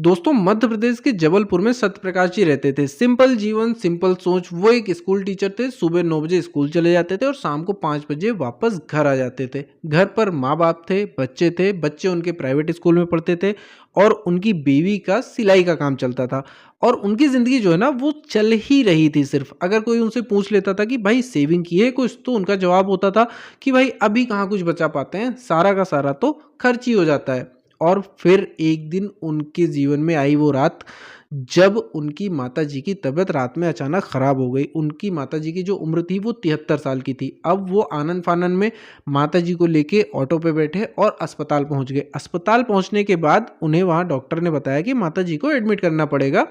दोस्तों मध्य प्रदेश के जबलपुर में सत्यप्रकाश जी रहते थे। सिंपल जीवन सिंपल सोच। वो एक स्कूल टीचर थे। सुबह 9 बजे स्कूल चले जाते थे और शाम को 5 बजे वापस घर आ जाते थे। घर पर माँ बाप थे। बच्चे उनके प्राइवेट स्कूल में पढ़ते थे और उनकी बीवी का सिलाई का काम चलता था। और उनकी ज़िंदगी जो है ना वो चल ही रही थी। सिर्फ अगर कोई उनसे पूछ लेता था कि भाई सेविंग की है कुछ, तो उनका जवाब होता था कि भाई अभी कहाँ कुछ बचा पाते हैं, सारा का सारा तो खर्च ही हो जाता है। और फिर एक दिन उनके जीवन में आई वो रात जब उनकी माताजी की तबीयत रात में अचानक ख़राब हो गई। उनकी माताजी की जो उम्र थी वो 73 साल की थी। अब वो आनन-फानन में माताजी को लेके ऑटो पे बैठे और अस्पताल पहुंच गए। अस्पताल पहुंचने के बाद उन्हें वहां डॉक्टर ने बताया कि माताजी को एडमिट करना पड़ेगा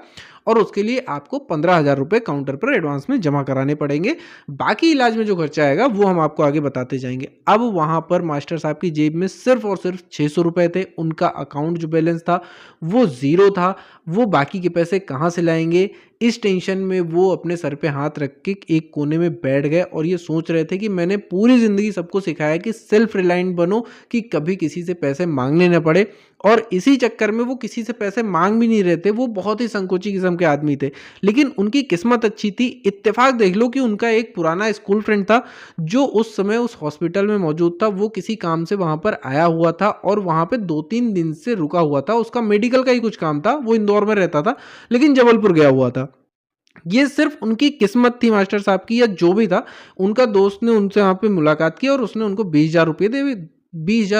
और उसके लिए आपको 15,000 रुपये काउंटर पर एडवांस में जमा कराने पड़ेंगे। बाकी इलाज में जो खर्चा आएगा वो हम आपको आगे बताते जाएंगे। अब वहाँ पर मास्टर साहब की जेब में सिर्फ और सिर्फ 600 रुपये थे। उनका अकाउंट जो बैलेंस था वो ज़ीरो था। वो बाकी के पैसे कहाँ से लाएंगे, इस टेंशन में वो अपने सर पे हाथ रख के एक कोने में बैठ गए और ये सोच रहे थे कि मैंने पूरी ज़िंदगी सबको सिखाया कि सेल्फ रिलायंट बनो, कि कभी किसी से पैसे मांगने न पड़े। और इसी चक्कर में वो किसी से पैसे मांग भी नहीं रहे थे। वो बहुत ही संकोची किस्म के आदमी थे। लेकिन उनकी किस्मत अच्छी थी। इत्तेफाक देख लो कि उनका एक पुराना स्कूल फ्रेंड था जो उस समय उस हॉस्पिटल में मौजूद था। वो किसी काम से वहाँ पर आया हुआ था और वहाँ पे 2-3 दिन से रुका हुआ था। उसका मेडिकल का ही कुछ काम था। वो इंदौर में रहता था लेकिन जबलपुर गया हुआ था। ये सिर्फ उनकी किस्मत थी मास्टर साहब की या जो भी था। उनका दोस्त ने उनसे वहाँ पे मुलाकात की और उसने उनको 20,000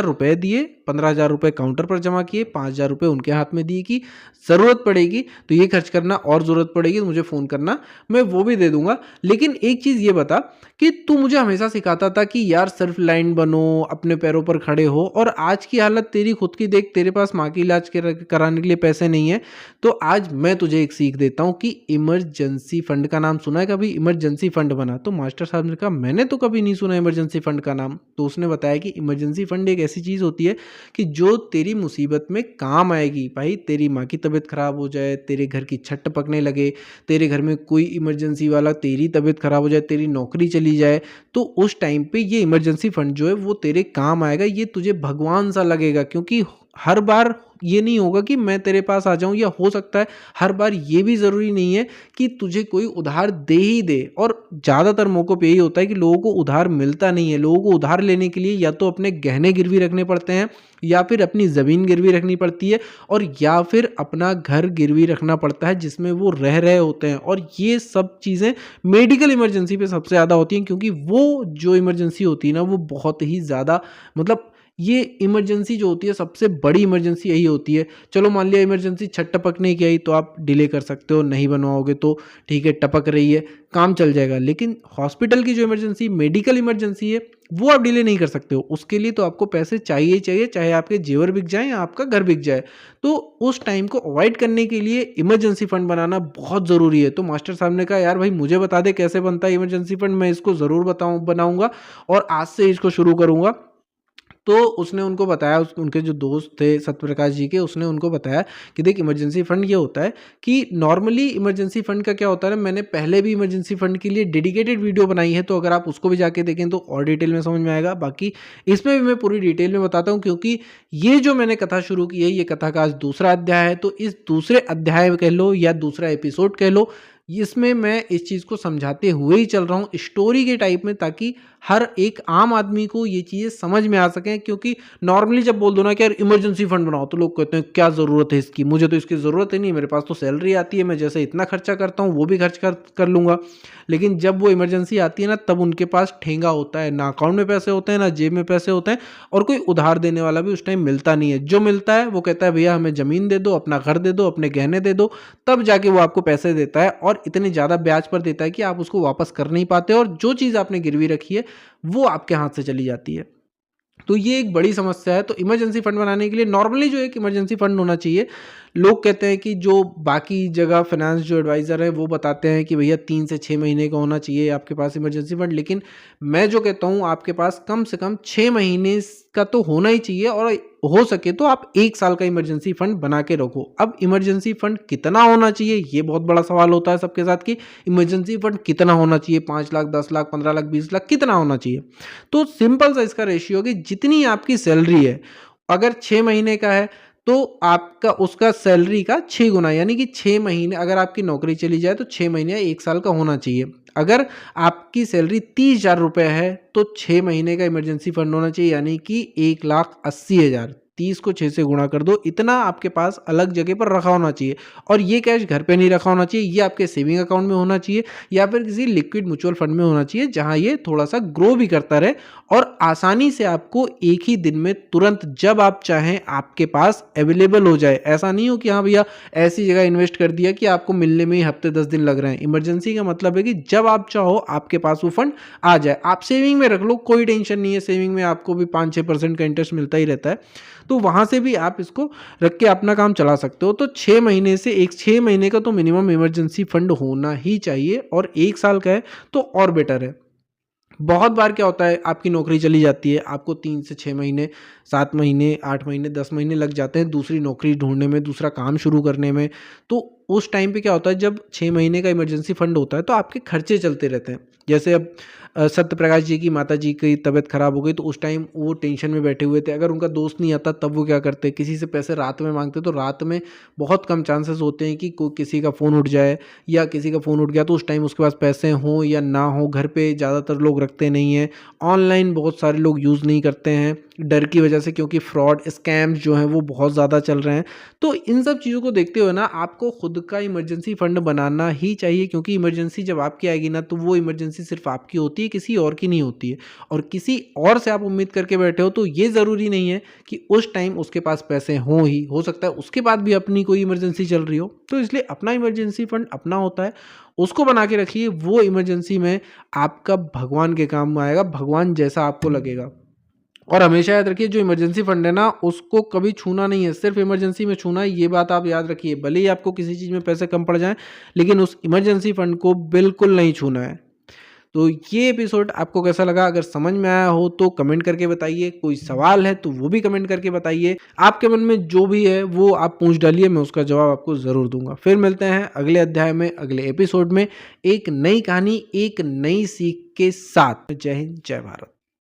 रुपये दिए। 15,000 रुपये काउंटर पर जमा किए। 5,000 रुपये उनके हाथ में दिए कि ज़रूरत पड़ेगी तो ये खर्च करना, और ज़रूरत पड़ेगी तो मुझे फ़ोन करना, मैं वो भी दे दूंगा। लेकिन एक चीज़ ये बता कि तू मुझे हमेशा सिखाता था कि यार सेल्फ लाइन बनो, अपने पैरों पर खड़े हो, और आज की हालत तेरी खुद की देख। तेरे पास माँ की इलाज कराने के लिए पैसे नहीं है। तो आज मैं तुझे एक सीख देता हूँ कि इमरजेंसी फंड का नाम सुना है कभी? इमरजेंसी फंड बना। तो मास्टर साहब ने कहा मैंने तो कभी नहीं सुना इमरजेंसी फंड का नाम। तो उसने बताया कि इमरजेंसी फंड एक ऐसी चीज़ होती है कि जो तेरी मुसीबत में काम आएगी। भाई तेरी माँ की तबीयत खराब हो जाए, तेरे घर की छत टपकने लगे, तेरे घर में कोई इमरजेंसी वाला, तेरी तबीयत खराब हो जाए, तेरी नौकरी चली जाए, तो उस टाइम पे ये इमरजेंसी फंड जो है वो तेरे काम आएगा। ये तुझे भगवान सा लगेगा, क्योंकि हर बार ये नहीं होगा कि मैं तेरे पास आ जाऊं, या हो सकता है हर बार ये भी ज़रूरी नहीं है कि तुझे कोई उधार दे ही दे। और ज़्यादातर मौक़ों पे यही होता है कि लोगों को उधार मिलता नहीं है। लोगों को उधार लेने के लिए या तो अपने गहने गिरवी रखने पड़ते हैं, या फिर अपनी ज़मीन गिरवी रखनी पड़ती है, और या फिर अपना घर गिरवी रखना पड़ता है जिसमें वो रह रहे होते हैं। और ये सब चीज़ें मेडिकल इमरजेंसी पे सबसे ज़्यादा होती हैं, क्योंकि वो जो इमरजेंसी होती है ना वो बहुत ही ज़्यादा, मतलब ये इमरजेंसी जो होती है सबसे बड़ी इमरजेंसी यही होती है। चलो मान लिया इमरजेंसी छत टपकने की आई तो आप डिले कर सकते हो, नहीं बनवाओगे तो ठीक है, टपक रही है, काम चल जाएगा। लेकिन हॉस्पिटल की जो इमरजेंसी, मेडिकल इमरजेंसी है, वो आप डिले नहीं कर सकते हो। उसके लिए तो आपको पैसे चाहिए ही चाहिए, चाहे आपके जेवर बिक जाए या आपका घर बिक जाए। तो उस टाइम को अवॉइड करने के लिए इमरजेंसी फंड बनाना बहुत ज़रूरी है। तो मास्टर साहब ने कहा यार भाई मुझे बता दे कैसे बनता है इमरजेंसी फंड, मैं इसको ज़रूर बनाऊंगा और आज से इसको शुरू करूंगा। तो उसने उनको बताया, उनके जो दोस्त थे सत्यप्रकाश जी के, उसने उनको बताया कि देख इमरजेंसी फंड ये होता है कि नॉर्मली इमरजेंसी फंड का क्या होता है ना, मैंने पहले भी इमरजेंसी फंड के लिए डेडिकेटेड वीडियो बनाई है, तो अगर आप उसको भी जाके देखें तो और डिटेल में समझ में आएगा। बाकी इसमें भी मैं पूरी डिटेल में बताता हूँ, क्योंकि ये जो मैंने कथा शुरू की है, ये कथा का आज दूसरा अध्याय है। तो इस दूसरे अध्याय कह लो या दूसरा एपिसोड कह लो, इसमें मैं इस चीज़ को समझाते हुए ही चल रहा हूँ स्टोरी के टाइप में, ताकि हर एक आम आदमी को ये चीज़ें समझ में आ सकें। क्योंकि नॉर्मली जब बोल दो ना कि यार इमरजेंसी फंड बनाओ, तो लोग कहते हैं क्या ज़रूरत है इसकी, मुझे तो इसकी ज़रूरत ही नहीं, मेरे पास तो सैलरी आती है, मैं जैसे इतना खर्चा करता हूँ वो भी खर्च कर लूँगा। लेकिन जब वो इमरजेंसी आती है ना, तब उनके पास ठेंगा होता है, ना अकाउंट में पैसे होते हैं ना जेब में पैसे होते हैं, और कोई उधार देने वाला भी उस टाइम मिलता नहीं है। जो मिलता है वो कहता है भैया हमें ज़मीन दे दो, अपना घर दे दो, अपने गहने दे दो, तब जाके वो आपको पैसे देता है, और इतने ज़्यादा ब्याज पर देता है कि आप उसको वापस कर नहीं पाते, और जो चीज़ आपने गिरवी रखी है वो आपके हाथ से चली जाती है। तो ये एक बड़ी समस्या है। तो इमरजेंसी फंड बनाने के लिए नॉर्मली जो एक इमरजेंसी फंड होना चाहिए, लोग कहते हैं कि जो बाकी जगह फाइनेंस जो एडवाइज़र है वो बताते हैं कि भैया 3 से 6 महीने का होना चाहिए आपके पास इमरजेंसी फंड। लेकिन मैं जो कहता हूँ आपके पास कम से कम 6 महीने का तो होना ही चाहिए, और हो सके तो आप 1 साल का इमरजेंसी फंड बना के रखो। अब इमरजेंसी फंड कितना होना चाहिए, ये बहुत बड़ा सवाल होता है सबके साथ कि इमरजेंसी फंड कितना होना चाहिए, 5 लाख, 10 लाख, 15 लाख, 20 लाख, कितना होना चाहिए? तो सिंपल सा इसका रेशियो कि जितनी आपकी सैलरी है, अगर 6 महीने का है तो आपका उसका सैलरी का 6 गुना, यानी कि 6 महीने अगर आपकी नौकरी चली जाए तो 6 महीने या 1 साल का होना चाहिए। अगर आपकी सैलरी 30,000 रुपये है तो 6 महीने का इमरजेंसी फंड होना चाहिए, यानी कि 1,80,000। 30 को 6 से गुणा कर दो, इतना आपके पास अलग जगह पर रखा होना चाहिए। और ये कैश घर पे नहीं रखा होना चाहिए, ये आपके सेविंग अकाउंट में होना चाहिए या फिर किसी लिक्विड म्यूचुअल फंड में होना चाहिए, जहाँ ये थोड़ा सा ग्रो भी करता रहे और आसानी से आपको एक ही दिन में तुरंत जब आप चाहें आपके पास अवेलेबल हो जाए। ऐसा नहीं हो कि हाँ भैया ऐसी जगह इन्वेस्ट कर दिया कि आपको मिलने में ही हफ्ते 10 दिन लग रहे हैं। इमरजेंसी का मतलब है कि जब आप चाहो आपके पास वो फंड आ जाए। आप सेविंग में रख लो, कोई टेंशन नहीं है, सेविंग में आपको भी 5-6% का इंटरेस्ट मिलता ही रहता है, तो वहाँ से भी आप इसको रख के अपना काम चला सकते हो। तो 6 महीने से 6 महीने का तो मिनिमम इमरजेंसी फंड होना ही चाहिए, और 1 साल का है तो और बेटर है। बहुत बार क्या होता है, आपकी नौकरी चली जाती है, आपको 3 से 6 महीने, 7 महीने, 8 महीने, 10 महीने लग जाते हैं दूसरी नौकरी ढूँढने में, दूसरा काम शुरू करने में। तो उस टाइम पे क्या होता है, जब 6 महीने का इमरजेंसी फंड होता है तो आपके खर्चे चलते रहते हैं। जैसे अब सत्यप्रकाश जी की माताजी की तबीयत खराब हो गई, तो उस टाइम वो टेंशन में बैठे हुए थे। अगर उनका दोस्त नहीं आता तब वो क्या करते, किसी से पैसे रात में मांगते, तो रात में बहुत कम चांसेस होते हैं कि किसी का फ़ोन उठ जाए, या किसी का फ़ोन उठ गया तो उस टाइम उसके पास पैसे हों या ना हो। घर पे ज़्यादातर लोग रखते नहीं हैं, ऑनलाइन बहुत सारे लोग यूज़ नहीं करते हैं डर की वजह से, क्योंकि फ्रॉड स्कैम्स जो हैं वो बहुत ज़्यादा चल रहे हैं। तो इन सब चीज़ों को देखते हुए ना आपको खुद का इमरजेंसी फंड बनाना ही चाहिए, क्योंकि इमरजेंसी जब आपकी आएगी ना, तो वो इमरजेंसी सिर्फ आपकी होती है, किसी और की नहीं होती है। और किसी और से आप उम्मीद करके बैठे हो तो ये ज़रूरी नहीं है कि उस टाइम उसके पास पैसे हों ही, हो सकता है उसके बाद भी अपनी कोई इमरजेंसी चल रही हो। तो इसलिए अपना इमरजेंसी फंड अपना होता है, उसको बना के रखिए। वो इमरजेंसी में आपका भगवान के काम आएगा, भगवान जैसा आपको लगेगा। और हमेशा याद रखिए, जो इमरजेंसी फंड है ना, उसको कभी छूना नहीं है, सिर्फ इमरजेंसी में छूना है, ये बात आप याद रखिए। भले ही आपको किसी चीज़ में पैसे कम पड़ जाएं, लेकिन उस इमरजेंसी फंड को बिल्कुल नहीं छूना है। तो ये एपिसोड आपको कैसा लगा? अगर समझ में आया हो तो कमेंट करके बताइए, कोई सवाल है तो वो भी कमेंट करके बताइए। आपके मन में जो भी है वो आप पूछ डालिए, मैं उसका जवाब आपको ज़रूर दूंगा। फिर मिलते हैं अगले अध्याय में, अगले एपिसोड में, एक नई कहानी, एक नई सीख के साथ। जय हिंद, जय भारत।